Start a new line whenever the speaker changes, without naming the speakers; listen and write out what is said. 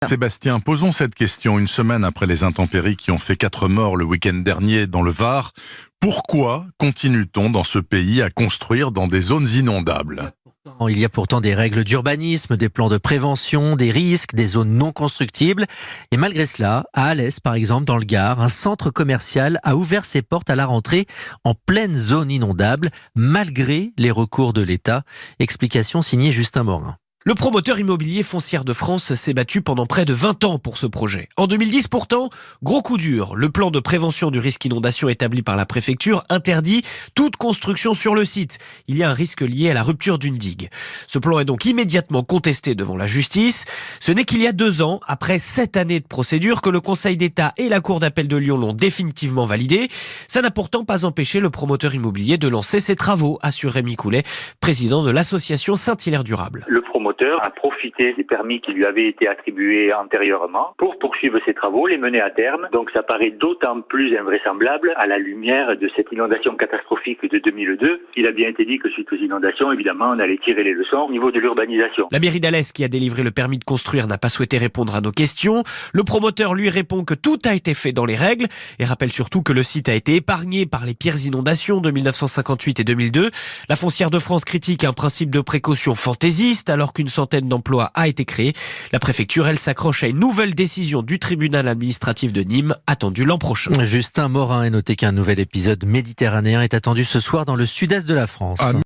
Sébastien, posons cette question une semaine après les intempéries qui ont fait 4 morts le week-end dernier dans le Var. Pourquoi continue-t-on dans ce pays à construire dans des zones inondables ?
Il y a pourtant des règles d'urbanisme, des plans de prévention, des risques, des zones non constructibles. Et malgré cela, à Alès, par exemple, dans le Gard, un centre commercial a ouvert ses portes à la rentrée en pleine zone inondable, malgré les recours de l'État. Explication signée Justin Morin.
Le promoteur immobilier Foncière de France s'est battu pendant près de 20 ans pour ce projet. En 2010 pourtant, gros coup dur. Le plan de prévention du risque inondation établi par la préfecture interdit toute construction sur le site. Il y a un risque lié à la rupture d'une digue. Ce plan est donc immédiatement contesté devant la justice. Ce n'est qu'il y a 2 ans, après 7 années de procédure, que le Conseil d'État et la Cour d'appel de Lyon l'ont définitivement validé. Ça n'a pourtant pas empêché le promoteur immobilier de lancer ses travaux, assure Rémi Coulet, président de l'association Saint-Hilaire Durable.
Le promoteur a profité des permis qui lui avaient été attribués antérieurement pour poursuivre ses travaux, les mener à terme. Donc ça paraît d'autant plus invraisemblable à la lumière de cette inondation catastrophique de 2002. Il a bien été dit que suite aux inondations, évidemment, on allait tirer les leçons au niveau de l'urbanisation.
La mairie d'Alès, qui a délivré le permis de construire, n'a pas souhaité répondre à nos questions. Le promoteur lui répond que tout a été fait dans les règles et rappelle surtout que le site a été épargné par les pires inondations de 1958 et 2002. La Foncière de France critique un principe de précaution fantaisiste alors qu'une centaine d'emplois a été créé. La préfecture, elle, s'accroche à une nouvelle décision du tribunal administratif de Nîmes, attendue l'an prochain.
Justin Morin, est noté qu'un nouvel épisode méditerranéen est attendu ce soir dans le sud-est de la France.